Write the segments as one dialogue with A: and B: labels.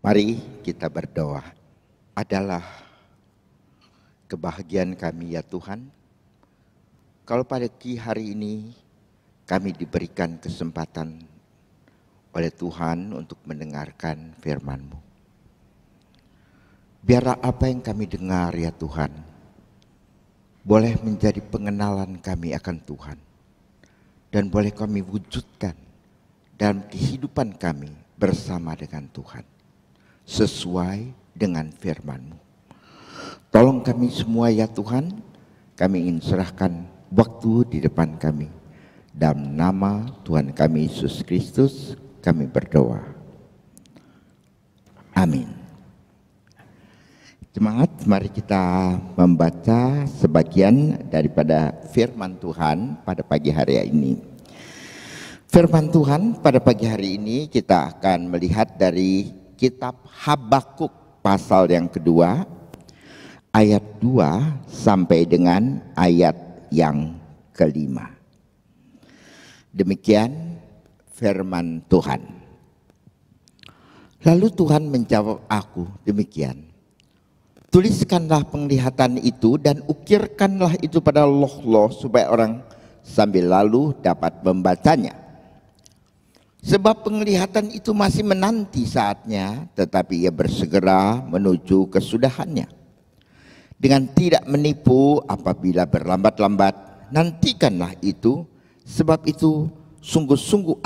A: Mari kita berdoa. Adalah kebahagiaan kami ya Tuhan, kalau pada hari ini kami diberikan kesempatan oleh Tuhan untuk mendengarkan firman-Mu. Biarlah apa yang kami dengar ya Tuhan, boleh menjadi pengenalan kami akan Tuhan. Dan boleh kami wujudkan dalam kehidupan kami bersama dengan Tuhan. Sesuai dengan firman-Mu. Tolong kami semua ya Tuhan, kami ingin serahkan waktu di depan kami. Dalam nama Tuhan kami Yesus Kristus kami berdoa. Amin. Semangat, mari kita membaca sebagian daripada firman Tuhan pada pagi hari ini. Firman Tuhan pada pagi hari ini kita akan melihat dari kitab Habakuk pasal yang kedua, ayat 2 sampai dengan ayat yang kelima. Demikian firman Tuhan. Lalu Tuhan menjawab aku demikian. Tuliskanlah penglihatan itu dan ukirkanlah itu pada loh-loh supaya orang sambil lalu dapat membacanya. Sebab penglihatan itu masih menanti saatnya, tetapi ia bersegera menuju kesudahannya. Dengan tidak menipu apabila berlambat-lambat, nantikanlah itu, sebab itu sungguh-sungguh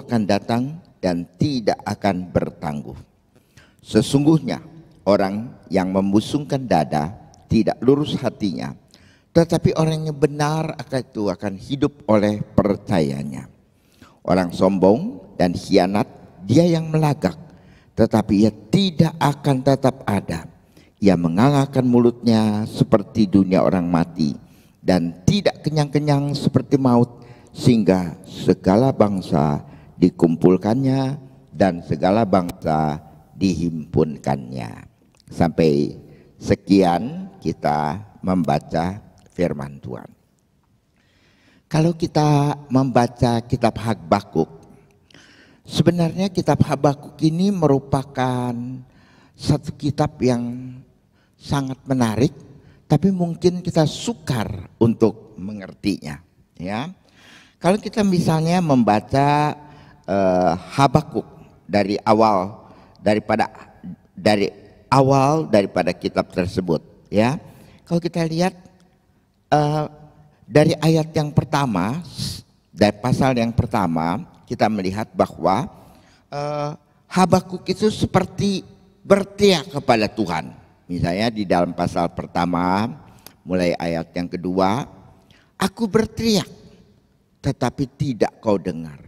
A: akan datang dan tidak akan bertangguh. Sesungguhnya orang yang membusungkan dada tidak lurus hatinya, tetapi orang yang benar akan hidup oleh percayanya. Orang sombong dan khianat dia yang melagak, tetapi ia tidak akan tetap ada. Ia mengangahkan mulutnya seperti dunia orang mati dan tidak kenyang-kenyang seperti maut, sehingga segala bangsa dikumpulkannya dan segala bangsa dihimpunkannya. Sampai sekian kita membaca firman Tuhan. Kalau kita membaca kitab Habakuk, sebenarnya kitab Habakuk ini merupakan satu kitab yang sangat menarik, tapi mungkin kita sukar untuk mengertinya. Ya, kalau kita misalnya membaca Habakuk dari awal daripada kitab tersebut, ya, kalau kita lihat dari ayat yang pertama, dari pasal yang pertama, kita melihat bahwa Habakuk itu seperti berteriak kepada Tuhan. Misalnya di dalam pasal pertama, mulai ayat yang kedua, aku berteriak, tetapi tidak kau dengar.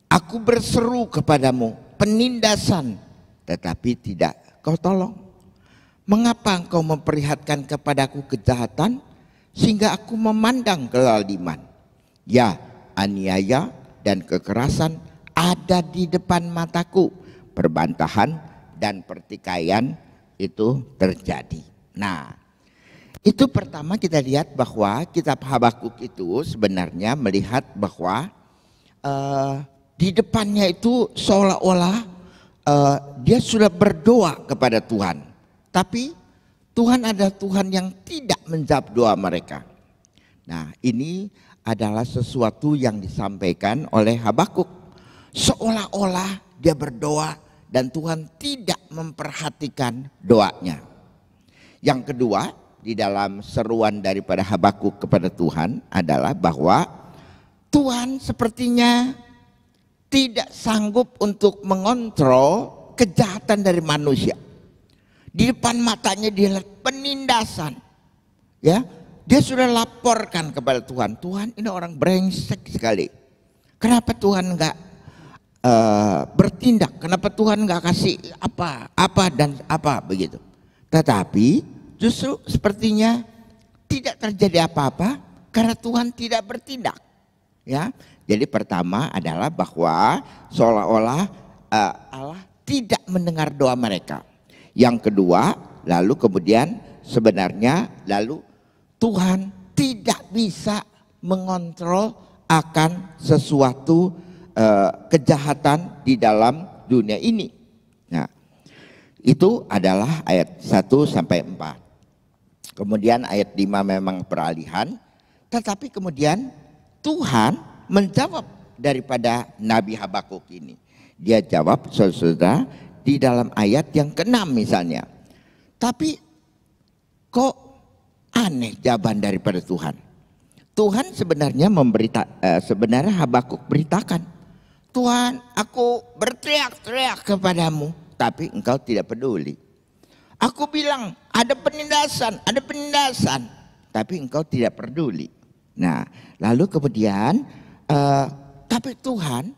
A: Aku berseru kepadamu, penindasan, tetapi tidak kau tolong. Mengapa engkau memperlihatkan kepadaku kejahatan, sehingga aku memandang kezaliman? Ya, aniaya dan kekerasan ada di depan mataku. Perbantahan dan pertikaian itu terjadi. Nah, itu pertama kita lihat bahwa kitab Habakuk itu sebenarnya melihat bahwa di depannya itu seolah-olah dia sudah berdoa kepada Tuhan. Tapi Tuhan adalah Tuhan yang tidak menjawab doa mereka. Nah, ini adalah sesuatu yang disampaikan oleh Habakuk. Seolah-olah dia berdoa dan Tuhan tidak memperhatikan doanya. Yang kedua, di dalam seruan daripada Habakuk kepada Tuhan adalah bahwa Tuhan sepertinya tidak sanggup untuk mengontrol kejahatan dari manusia. Di depan matanya dia lihat penindasan, ya, dia sudah laporkan kepada Tuhan. Tuhan, ini orang brengsek sekali. Kenapa Tuhan nggak bertindak? Kenapa Tuhan nggak kasih apa dan apa begitu? Tetapi justru sepertinya tidak terjadi apa-apa karena Tuhan tidak bertindak. Ya, jadi pertama adalah bahwa seolah-olah Allah tidak mendengar doa mereka. Yang kedua, lalu kemudian sebenarnya lalu Tuhan tidak bisa mengontrol akan sesuatu kejahatan di dalam dunia ini. Nah, itu adalah ayat 1 sampai 4. Kemudian ayat 5 memang peralihan, tetapi kemudian Tuhan menjawab daripada Nabi Habakuk ini. Dia jawab, saudara, di dalam ayat yang ke-6 misalnya. Tapi kok aneh jawaban daripada Tuhan. Tuhan sebenarnya sebenarnya Habakuk beritakan, Tuhan, aku berteriak-teriak kepadamu, tapi engkau tidak peduli. Aku bilang ada penindasan, tapi engkau tidak peduli. Nah, lalu kemudian tapi Tuhan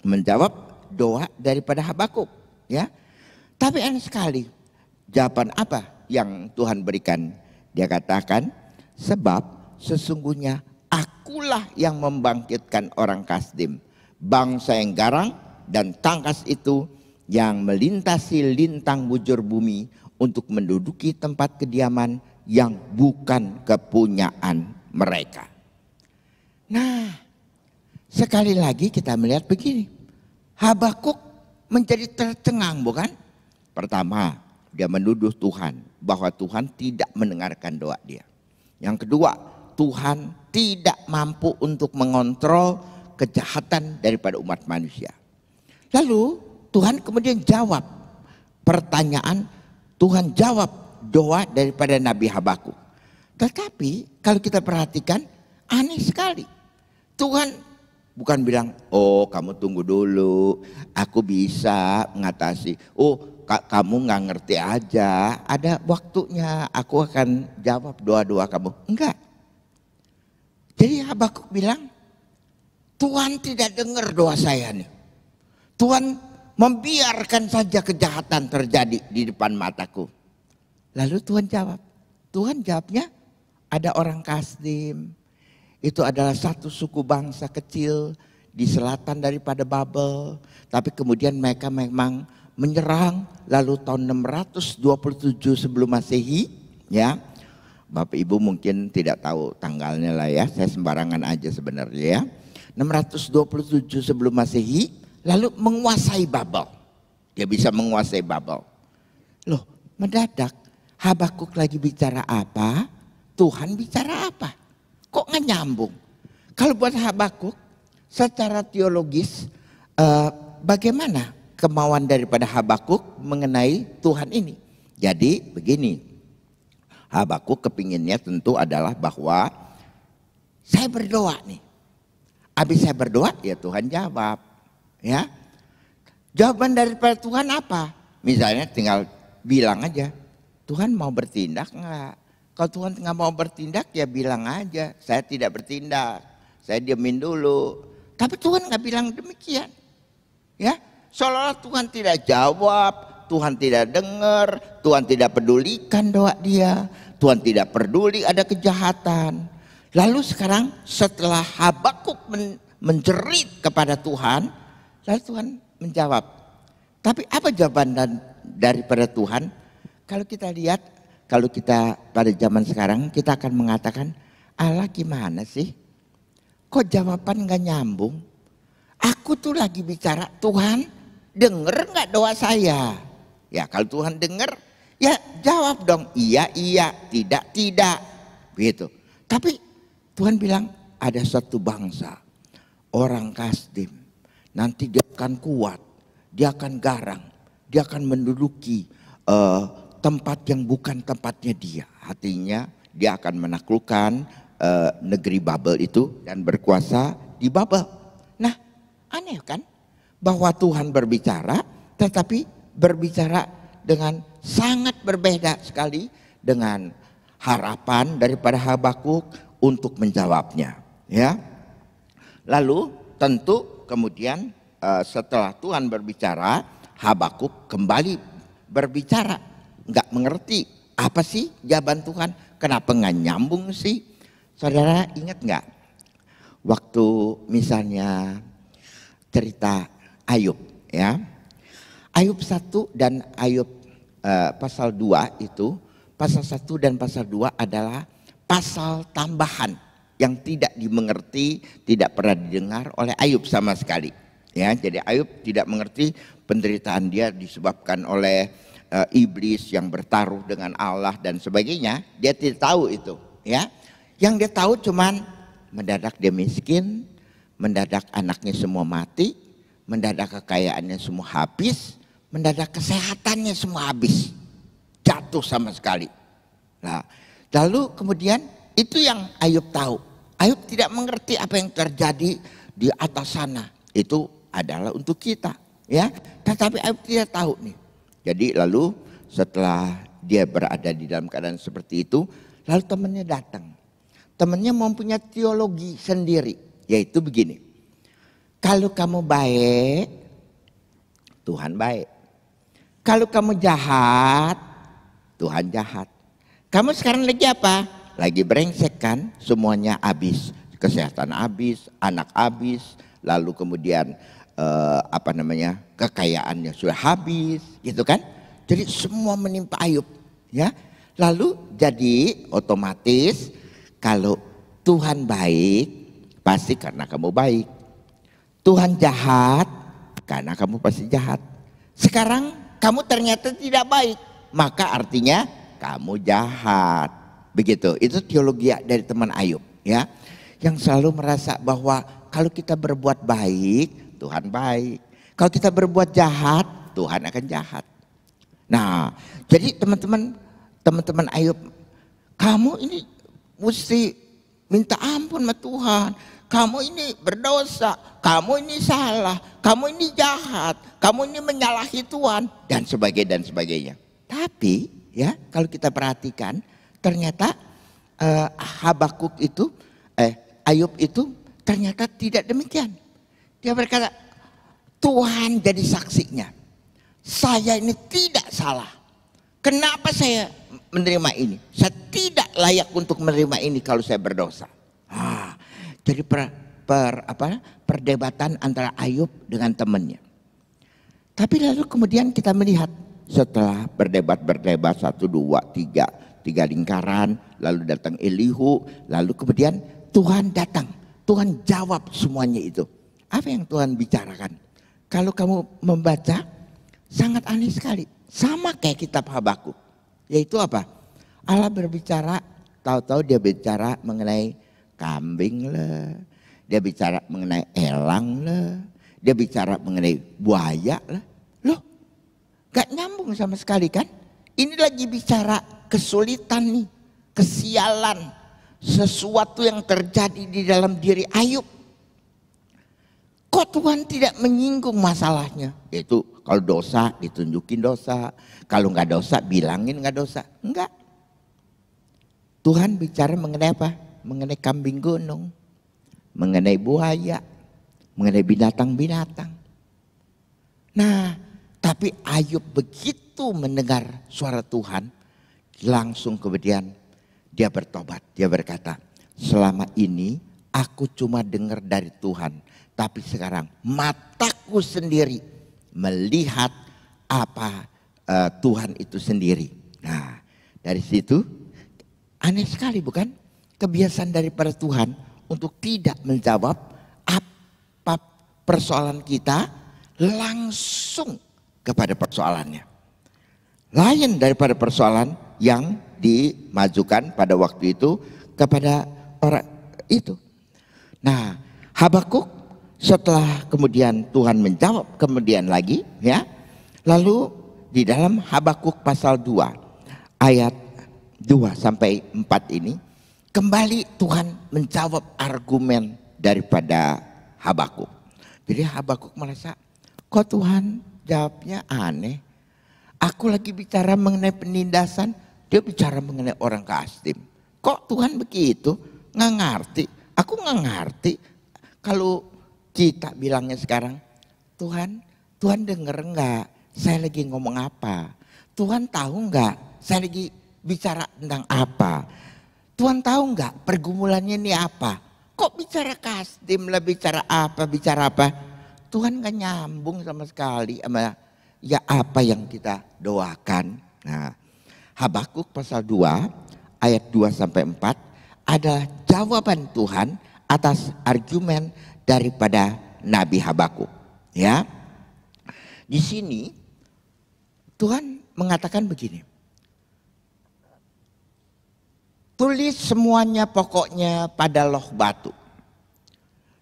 A: menjawab doa daripada Habakuk, ya. Tapi aneh sekali, jawaban apa yang Tuhan berikan? Dia katakan, sebab sesungguhnya akulah yang membangkitkan orang Kasdim, bangsa yang garang dan tangkas itu, yang melintasi lintang bujur bumi untuk menduduki tempat kediaman yang bukan kepunyaan mereka. Nah, sekali lagi kita melihat begini, Habakuk menjadi tercengang, bukan? Pertama, dia menuduh Tuhan bahwa Tuhan tidak mendengarkan doa dia. Yang kedua, Tuhan tidak mampu untuk mengontrol kejahatan daripada umat manusia. Lalu Tuhan kemudian jawab pertanyaan, Tuhan jawab doa daripada Nabi Habakuk. Tetapi kalau kita perhatikan, aneh sekali. Tuhan bukan bilang, oh kamu tunggu dulu, aku bisa mengatasi. Oh kamu nggak ngerti aja, ada waktunya aku akan jawab doa-doa kamu. Enggak. Jadi Habakuk bilang, Tuhan tidak dengar doa saya nih. Tuhan membiarkan saja kejahatan terjadi di depan mataku. Lalu Tuhan jawab. Tuhan jawabnya, ada orang Kasdim. Itu adalah satu suku bangsa kecil di selatan daripada Babel. Tapi kemudian mereka memang menyerang. Lalu tahun 627 sebelum Masehi, ya. Bapak Ibu mungkin tidak tahu tanggalnya lah ya. Saya sembarangan aja sebenarnya ya. 627 sebelum Masehi. Lalu menguasai Babel. Dia bisa menguasai Babel. Loh, mendadak Habakuk lagi bicara apa? Tuhan bicara apa? Kok nggak nyambung? Kalau buat Habakuk, secara teologis, bagaimana kemauan daripada Habakuk mengenai Tuhan ini? Jadi begini, Habakuk kepinginnya tentu adalah bahwa saya berdoa nih. Habis saya berdoa, ya Tuhan jawab. Ya, jawaban daripada Tuhan apa? Misalnya tinggal bilang aja, Tuhan mau bertindak enggak? Kalau Tuhan nggak mau bertindak ya bilang aja, saya tidak bertindak, saya diamin dulu. Tapi Tuhan nggak bilang demikian, ya. Seolah-olah Tuhan tidak jawab, Tuhan tidak dengar, Tuhan tidak pedulikan doa dia, Tuhan tidak peduli ada kejahatan. Lalu sekarang setelah Habakuk menjerit kepada Tuhan, lalu Tuhan menjawab. Tapi apa jawaban daripada Tuhan? Kalau kita lihat, kalau kita pada zaman sekarang kita akan mengatakan, Allah gimana sih? Kok jawaban gak nyambung? Aku tuh lagi bicara, Tuhan denger gak doa saya? Ya kalau Tuhan denger, ya jawab dong, iya, tidak, begitu. Tapi Tuhan bilang ada satu bangsa, orang Kasdim. Nanti dia akan kuat, dia akan garang, dia akan menduduki tempat yang bukan tempatnya dia. Artinya dia akan menaklukkan negeri Babel itu dan berkuasa di Babel. Nah, aneh kan? Bahwa Tuhan berbicara, tetapi berbicara dengan sangat berbeda sekali dengan harapan daripada Habakuk untuk menjawabnya. Ya, lalu tentu kemudian setelah Tuhan berbicara, Habakuk kembali berbicara. Nggak mengerti apa sih jawaban Tuhan, kenapa nggak nyambung sih? Saudara ingat nggak waktu misalnya cerita Ayub, ya. Ayub 1 dan Ayub pasal 2 itu, pasal 1 dan pasal 2 adalah pasal tambahan yang tidak dimengerti, tidak pernah didengar oleh Ayub sama sekali, Ya, jadi Ayub tidak mengerti penderitaan dia disebabkan oleh iblis yang bertaruh dengan Allah dan sebagainya. Dia tidak tahu itu, ya. Yang dia tahu cuman mendadak dia miskin, mendadak anaknya semua mati, mendadak kekayaannya semua habis, mendadak kesehatannya semua habis. Jatuh sama sekali. Nah, lalu kemudian itu yang Ayub tahu. Ayub tidak mengerti apa yang terjadi di atas sana. Itu adalah untuk kita, ya. Tetapi Ayub tidak tahu nih. Jadi lalu setelah dia berada di dalam keadaan seperti itu, lalu temannya datang. Temannya mempunyai teologi sendiri, yaitu begini. Kalau kamu baik, Tuhan baik. Kalau kamu jahat, Tuhan jahat. Kamu sekarang lagi apa? Lagi brengsek kan? Semuanya habis. Kesehatan habis, anak habis, lalu kemudian kekayaannya sudah habis, gitu kan? Jadi semua menimpa Ayub, ya. Lalu jadi otomatis kalau Tuhan baik pasti karena kamu baik. Tuhan jahat karena kamu pasti jahat. Sekarang kamu ternyata tidak baik, maka artinya kamu jahat. Begitu. Itu teologi dari teman Ayub, ya. Yang selalu merasa bahwa kalau kita berbuat baik, Tuhan baik. Kalau kita berbuat jahat, Tuhan akan jahat. Nah, jadi teman-teman Ayub, kamu ini mesti minta ampun sama Tuhan. Kamu ini berdosa, kamu ini salah, kamu ini jahat, kamu ini menyalahi Tuhan dan sebagainya. Tapi ya kalau kita perhatikan ternyata Ayub itu ternyata tidak demikian. Dia berkata, Tuhan jadi saksinya. Saya ini tidak salah. Kenapa saya menerima ini? Saya tidak layak untuk menerima ini kalau saya berdosa. Jadi perdebatan antara Ayub dengan temannya. Tapi lalu kemudian kita melihat setelah berdebat 1, 2, 3 lingkaran, lalu datang Elihu, lalu kemudian Tuhan datang. Tuhan jawab semuanya itu. Apa yang Tuhan bicarakan? Kalau kamu membaca sangat aneh sekali. Sama kayak kitab Habakuk. Yaitu apa? Allah berbicara, tahu-tahu dia bicara mengenai kambing lah. Dia bicara mengenai elang lah. Dia bicara mengenai buaya lah. Loh, gak nyambung sama sekali kan? Ini lagi bicara kesulitan nih, kesialan, sesuatu yang terjadi di dalam diri Ayub. Kok Tuhan tidak menyinggung masalahnya? Itu kalau dosa ditunjukin dosa, kalau nggak dosa bilangin nggak dosa. Enggak. Tuhan bicara mengenai apa? Mengenai kambing gunung, mengenai buaya, mengenai binatang-binatang. Nah, tapi Ayub begitu mendengar suara Tuhan, langsung kemudian dia bertobat. Dia berkata, selama ini aku cuma dengar dari Tuhan. Tapi sekarang mataku sendiri melihat apa Tuhan itu sendiri. Nah, dari situ aneh sekali bukan? Kebiasaan daripada Tuhan untuk tidak menjawab apa persoalan kita langsung kepada persoalannya. Lain daripada persoalan yang dimajukan pada waktu itu kepada orang itu. Nah, Habakuk setelah kemudian Tuhan menjawab kemudian lagi, ya. Lalu di dalam Habakuk pasal 2 ayat 2 sampai 4 ini kembali Tuhan menjawab argumen daripada Habakuk. Jadi Habakuk merasa, kok Tuhan jawabnya aneh. Aku lagi bicara mengenai penindasan, dia bicara mengenai orang Kasdim. Kok Tuhan begitu? Nggak ngerti. Aku nggak ngerti. Kalau kita bilangnya sekarang, Tuhan denger enggak saya lagi ngomong apa? Tuhan tahu enggak saya lagi bicara tentang apa? Tuhan tahu enggak pergumulannya ini apa? Kok bicara Kasdim lah, bicara apa? Tuhan enggak nyambung sama sekali sama ya apa yang kita doakan. Nah, Habakuk pasal 2 ayat 2 sampai 4 adalah jawaban Tuhan atas argumen daripada Nabi Habakuk, Ya, di sini Tuhan mengatakan begini. Tulis semuanya pokoknya pada loh batu.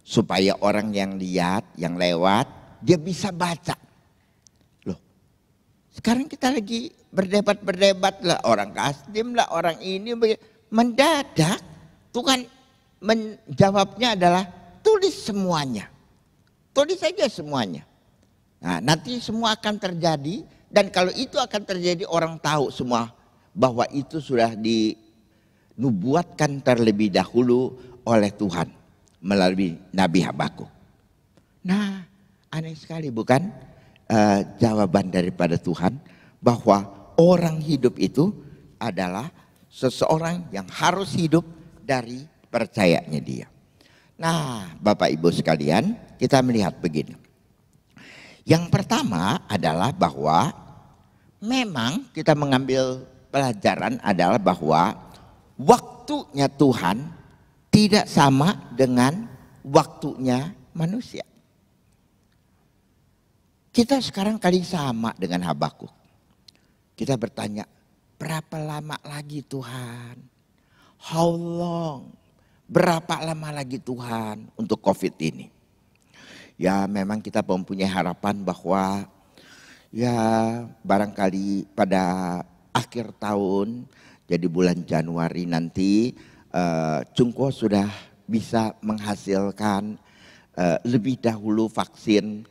A: Supaya orang yang lihat, yang lewat, dia bisa baca. Loh, sekarang kita lagi berdebat lah. Orang Kasdim lah, orang ini. Mendadak Tuhan menjawabnya adalah tulis semuanya. Tulis saja semuanya. Nah, nanti semua akan terjadi. Dan kalau itu akan terjadi, orang tahu semua bahwa itu sudah dinubuatkan terlebih dahulu oleh Tuhan melalui Nabi Habakuk. Nah, aneh sekali bukan jawaban daripada Tuhan bahwa orang hidup itu adalah seseorang yang harus hidup dari percayanya dia. Nah, Bapak Ibu sekalian, kita melihat begini. Yang pertama adalah bahwa memang kita mengambil pelajaran adalah bahwa waktunya Tuhan tidak sama dengan waktunya manusia. Kita sekarang kali sama dengan Habakuk. Kita bertanya, berapa lama lagi Tuhan? How long? Berapa lama lagi Tuhan untuk COVID ini? Ya memang kita mempunyai harapan bahwa ya barangkali pada akhir tahun, jadi bulan Januari nanti Cungko sudah bisa menghasilkan lebih dahulu vaksin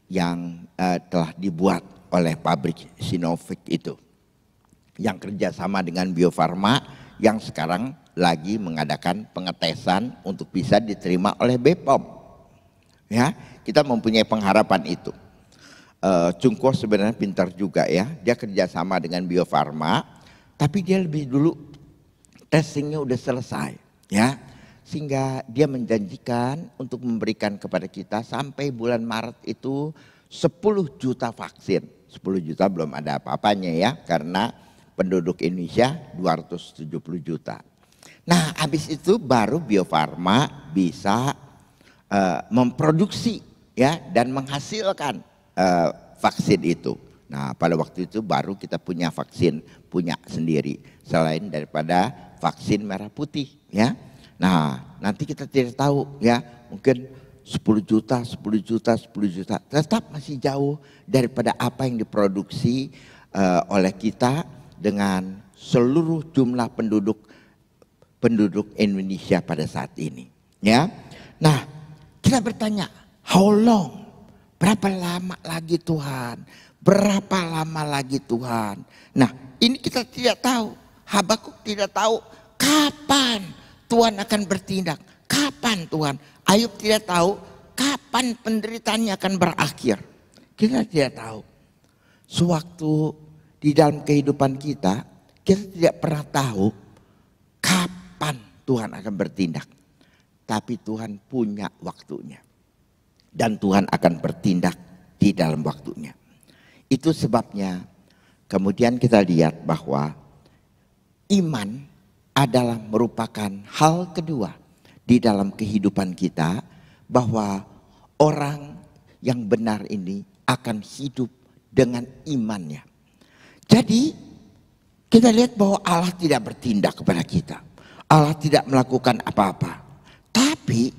A: yang telah dibuat oleh pabrik Sinovac itu. Yang kerjasama dengan Bio Farma yang sekarang lagi mengadakan pengetesan untuk bisa diterima oleh BPOM. Ya, kita mempunyai pengharapan itu. Cungko sebenarnya pintar juga ya, dia kerjasama dengan Bio Farma, tapi dia lebih dulu testingnya udah selesai, ya, sehingga dia menjanjikan untuk memberikan kepada kita sampai bulan Maret itu 10 juta vaksin. 10 juta belum ada apa-apanya ya, karena penduduk Indonesia 270 juta. Nah, habis itu baru Bio Farma bisa memproduksi ya dan menghasilkan vaksin itu. Nah, pada waktu itu baru kita punya vaksin punya sendiri selain daripada vaksin merah putih ya. Nah, nanti kita tidak tahu ya, mungkin 10 juta, 10 juta, 10 juta tetap masih jauh daripada apa yang diproduksi oleh kita dengan seluruh jumlah penduduk Indonesia pada saat ini ya. Nah, kita bertanya, how long? Berapa lama lagi Tuhan? Berapa lama lagi Tuhan? Nah, ini kita tidak tahu. Habakuk tidak tahu kapan Tuhan akan bertindak. Kapan Tuhan? Ayub tidak tahu kapan penderitaannya akan berakhir. Kita tidak tahu. Sewaktu di dalam kehidupan kita tidak pernah tahu kapan Tuhan akan bertindak. Tapi Tuhan punya waktunya. Dan Tuhan akan bertindak di dalam waktunya. Itu sebabnya kemudian kita lihat bahwa iman adalah merupakan hal kedua di dalam kehidupan kita, bahwa orang yang benar ini akan hidup dengan imannya. Jadi kita lihat bahwa Allah tidak bertindak kepada kita. Allah tidak melakukan apa-apa. Tapi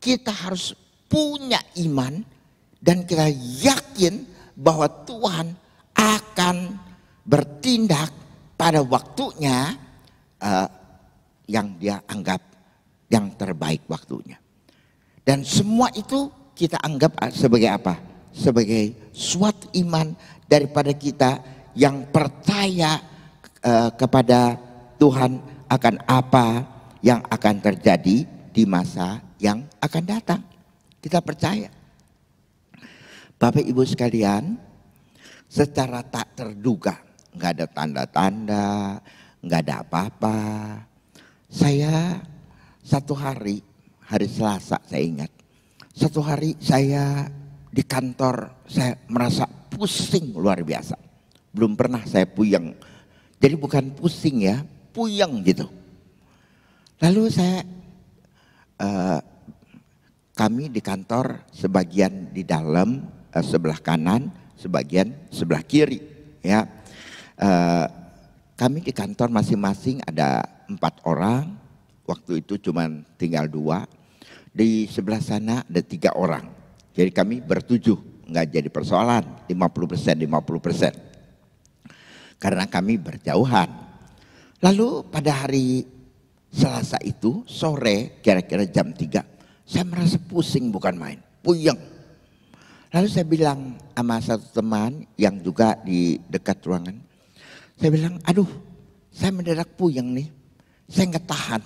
A: kita harus punya iman dan kita yakin bahwa Tuhan akan bertindak pada waktunya yang dia anggap yang terbaik waktunya. Dan semua itu kita anggap sebagai apa? Sebagai suatu iman daripada kita yang percaya kepada Tuhan akan apa yang akan terjadi di masa yang akan datang. Kita percaya. Bapak Ibu sekalian, secara tak terduga, nggak ada tanda-tanda, nggak ada apa-apa. Saya satu hari Selasa saya ingat, satu hari saya di kantor saya merasa pusing luar biasa. Belum pernah saya puyeng. Jadi bukan pusing ya, puyeng gitu. Lalu kami di kantor sebagian di dalam sebelah kanan, sebagian sebelah kiri. Ya, kami di kantor masing-masing ada 4 orang. Waktu itu cuma tinggal 2. Di sebelah sana ada 3 orang. Jadi kami bertujuh, nggak jadi persoalan 50%. Karena kami berjauhan. Lalu pada hari Selasa itu sore kira-kira jam 3, saya merasa pusing bukan main, puyeng. Lalu saya bilang sama satu teman yang juga di dekat ruangan, saya bilang, aduh saya mendadak puyeng nih, saya nggak tahan,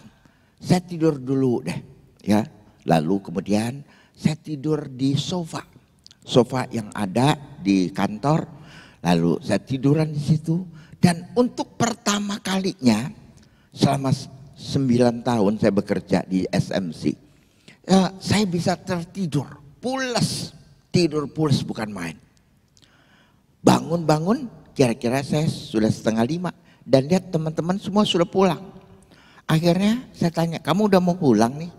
A: saya tidur dulu deh. Ya, lalu kemudian saya tidur di sofa yang ada di kantor, lalu saya tiduran di situ. Dan untuk pertama kalinya selama 9 tahun saya bekerja di SMC, saya bisa tertidur, pules, tidur pules bukan main. Bangun-bangun kira-kira saya sudah 4:30 dan lihat teman-teman semua sudah pulang. Akhirnya saya tanya, kamu udah mau pulang nih?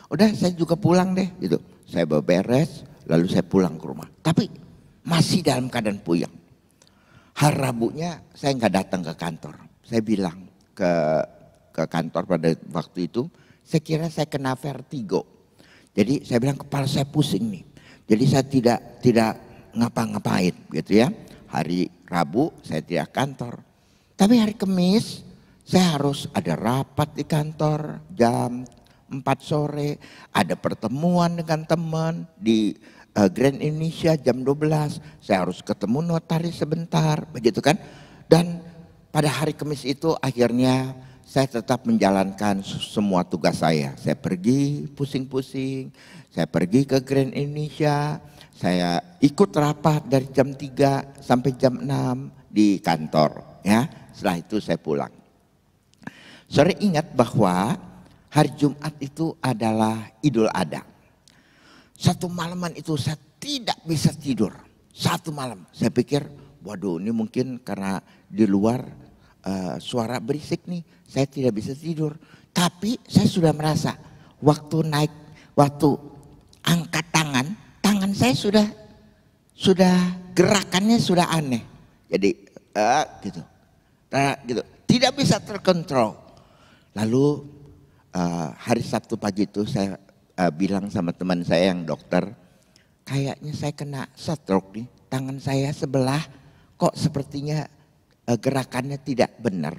A: Udah, saya juga pulang deh gitu. Saya beberes lalu saya pulang ke rumah. Tapi masih dalam keadaan puyeng. Hari Rabunya saya nggak datang ke kantor. Saya bilang ke kantor pada waktu itu, saya kira saya kena vertigo. Jadi saya bilang kepala saya pusing nih. Jadi saya tidak ngapa-ngapain gitu ya. Hari Rabu saya tidak kantor. Tapi hari Kamis saya harus ada rapat di kantor jam 4 sore. Ada pertemuan dengan teman di Grand Indonesia jam 12, saya harus ketemu notaris sebentar, begitu kan. Dan pada hari Kamis itu akhirnya saya tetap menjalankan semua tugas saya. Saya pergi pusing-pusing, saya pergi ke Grand Indonesia, saya ikut rapat dari jam 3 sampai jam 6 di kantor. Ya, setelah itu saya pulang. Sore ingat bahwa hari Jumat itu adalah Idul Adha. Satu malaman itu saya tidak bisa tidur. Satu malam saya pikir, waduh ini mungkin karena di luar suara berisik nih, saya tidak bisa tidur. Tapi saya sudah merasa waktu angkat tangan saya sudah gerakannya sudah aneh. Jadi gitu, tidak bisa terkontrol. Lalu hari Sabtu pagi itu saya bilang sama teman saya yang dokter, kayaknya saya kena stroke nih, tangan saya sebelah kok sepertinya gerakannya tidak benar.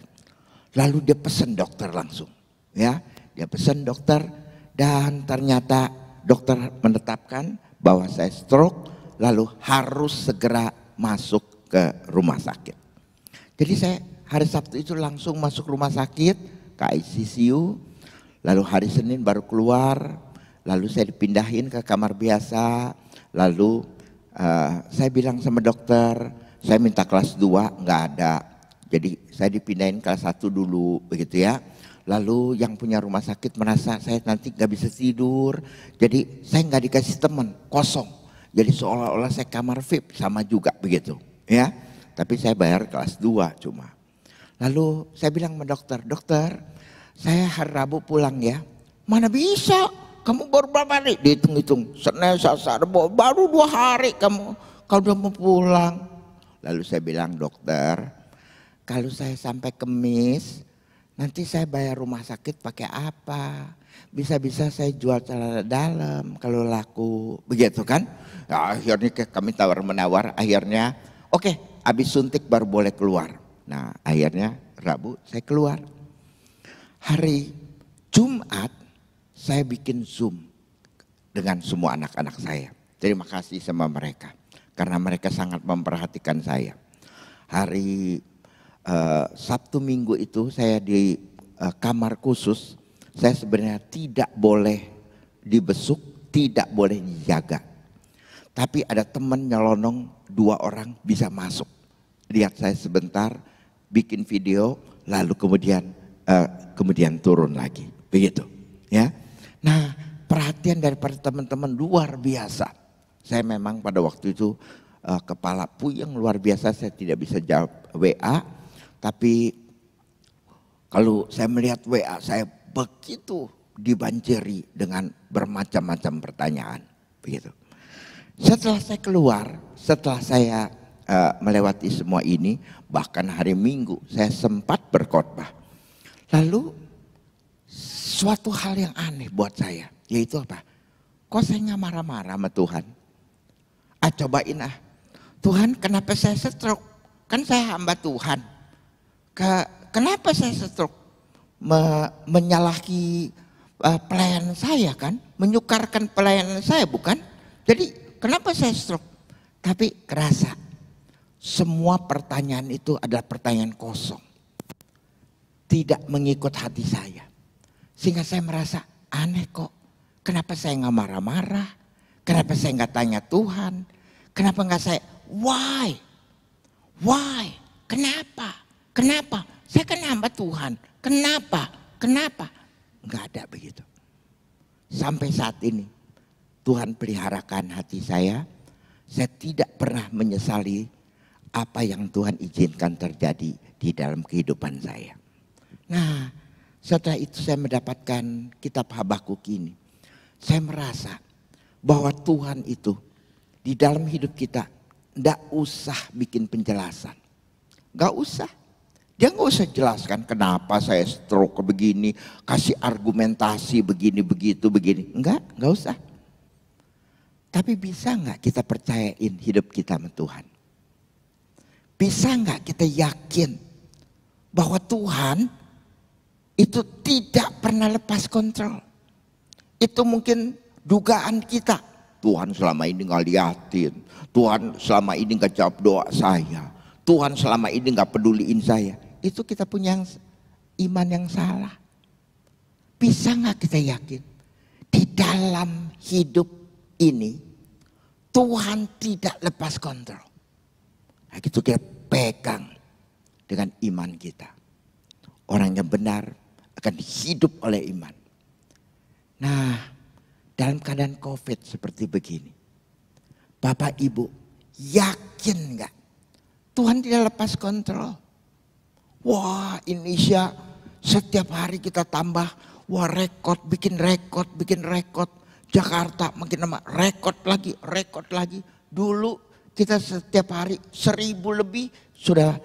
A: Lalu dia pesan dokter langsung, ya, dia pesan dokter dan ternyata dokter menetapkan bahwa saya stroke, lalu harus segera masuk ke rumah sakit. Jadi saya hari Sabtu itu langsung masuk rumah sakit ke ICU, lalu hari Senin baru keluar. Lalu saya dipindahin ke kamar biasa, lalu saya bilang sama dokter, saya minta kelas 2, nggak ada. Jadi saya dipindahin kelas 1 dulu, begitu ya. Lalu yang punya rumah sakit merasa saya nanti nggak bisa tidur, jadi saya nggak dikasih teman, kosong. Jadi seolah-olah saya kamar VIP, sama juga begitu, ya. Tapi saya bayar kelas 2 cuma. Lalu saya bilang sama dokter, dokter, saya hari Rabu pulang ya. Mana bisa? Kamu baru berapa hari? Dihitung-hitung. Senin, Selasa, baru 2 hari kamu udah mau pulang. Lalu saya bilang, dokter, kalau saya sampai Kamis, nanti saya bayar rumah sakit pakai apa? Bisa-bisa saya jual celana dalam kalau laku. Begitu kan? Ya, akhirnya kami tawar-menawar. Akhirnya, oke, habis suntik baru boleh keluar. Nah, akhirnya Rabu saya keluar. Hari Jumat, saya bikin Zoom dengan semua anak-anak saya. Terima kasih sama mereka karena mereka sangat memperhatikan saya. Hari Sabtu Minggu itu saya di kamar khusus. Saya sebenarnya tidak boleh dibesuk, tidak boleh dijaga. Tapi ada teman nyelonong 2 orang bisa masuk. Lihat saya sebentar, bikin video, lalu kemudian turun lagi. Begitu, ya. Nah, perhatian daripada teman-teman luar biasa. Saya memang pada waktu itu kepala puyeng luar biasa, saya tidak bisa jawab WA. Tapi kalau saya melihat WA saya begitu dibanjiri dengan bermacam-macam pertanyaan. Begitu. Setelah saya keluar, setelah saya melewati semua ini, bahkan hari Minggu saya sempat berkhotbah. Lalu suatu hal yang aneh buat saya, yaitu apa? Kok saya nggak marah-marah sama Tuhan? Cobain Tuhan, kenapa saya stroke? Kan saya hamba Tuhan. Kenapa saya stroke? Menyalahi pelayanan saya kan? Menyukarkan pelayanan saya bukan? Jadi kenapa saya stroke? Tapi kerasa semua pertanyaan itu adalah pertanyaan kosong. Tidak mengikut hati saya. Sehingga saya merasa aneh kok. Kenapa saya nggak marah-marah? Kenapa saya nggak tanya Tuhan? Kenapa nggak saya, why? Why? Kenapa? Kenapa? Saya kan hamba Tuhan. Kenapa? Kenapa? Nggak ada begitu. Sampai saat ini Tuhan peliharakan hati saya. Saya tidak pernah menyesali apa yang Tuhan izinkan terjadi di dalam kehidupan saya. Nah, setelah itu saya mendapatkan kitab Habakuk ini. Saya merasa bahwa Tuhan itu di dalam hidup kita tidak usah bikin penjelasan. Gak usah. Dia gak usah jelaskan kenapa saya stroke begini, kasih argumentasi begini, begitu, begini. Enggak usah. Tapi bisa gak kita percayain hidup kita sama Tuhan? Bisa gak kita yakin bahwa Tuhan itu tidak pernah lepas kontrol? Itu mungkin dugaan kita. Tuhan selama ini gak liatin. Tuhan selama ini gak jawab doa saya. Tuhan selama ini gak peduliin saya. Itu kita punya iman yang salah. Bisa gak kita yakin? Di dalam hidup ini Tuhan tidak lepas kontrol. Nah, itu kita pegang dengan iman kita. Orang yang benar akan hidup oleh iman. Nah, dalam keadaan COVID seperti begini, Bapak Ibu yakin gak Tuhan tidak lepas kontrol? Wah, Indonesia setiap hari kita tambah, wah bikin rekod. Jakarta makin lama rekod lagi. Dulu kita setiap hari 1.000 lebih sudah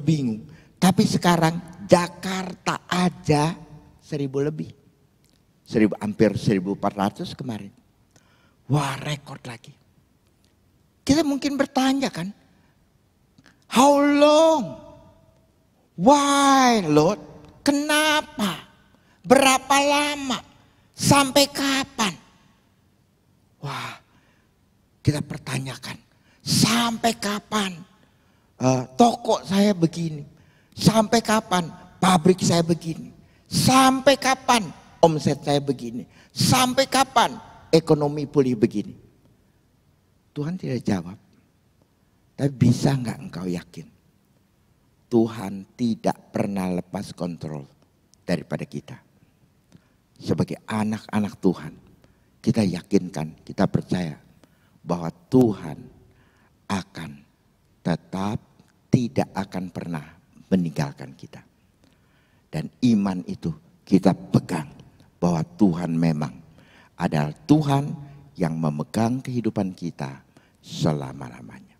A: bingung. Tapi sekarang Jakarta aja 1.000 lebih. Hampir 1.400 kemarin. Wah, rekod lagi. Kita mungkin bertanya kan, how long? Why Lord? Kenapa? Berapa lama? Sampai kapan? Wah, kita pertanyakan, sampai kapan toko saya begini? Sampai kapan pabrik saya begini? Sampai kapan omset saya begini? Sampai kapan ekonomi pulih begini? Tuhan tidak jawab. Tapi bisa nggak engkau yakin? Tuhan tidak pernah lepas kontrol daripada kita. Sebagai anak-anak Tuhan, kita yakinkan, kita percaya bahwa Tuhan akan tetap tidak akan pernah meninggalkan kita. Dan iman itu kita pegang bahwa Tuhan memang adalah Tuhan yang memegang kehidupan kita selama-lamanya.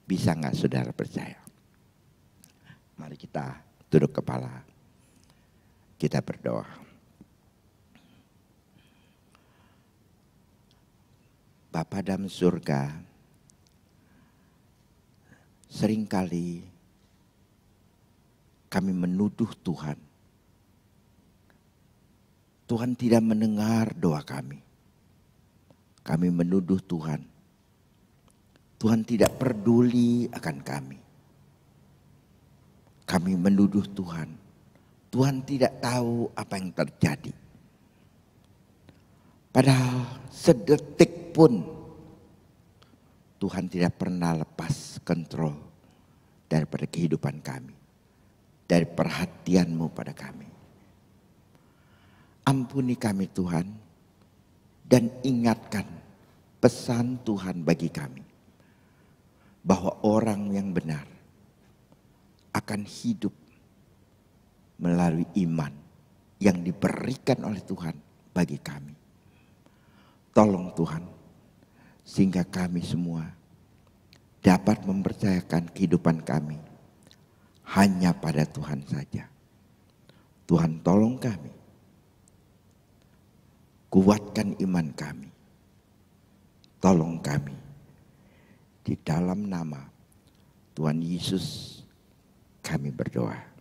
A: Bisa nggak saudara percaya? Mari kita duduk kepala, kita berdoa. Bapa dalam surga, seringkali kami menuduh Tuhan. Tuhan tidak mendengar doa kami. Kami menuduh Tuhan. Tuhan tidak peduli akan kami. Kami menuduh Tuhan. Tuhan tidak tahu apa yang terjadi. Padahal sedetik pun Tuhan tidak pernah lepas kontrol daripada kehidupan kami. Dari perhatian-Mu pada kami. Ampuni kami Tuhan. Dan ingatkan pesan Tuhan bagi kami. Bahwa orang yang benar akan hidup melalui iman yang diberikan oleh Tuhan bagi kami. Tolong Tuhan, sehingga kami semua dapat mempercayakan kehidupan kami hanya pada Tuhan saja. Tuhan tolong kami, kuatkan iman kami, tolong kami. Di dalam nama Tuhan Yesus kami berdoa.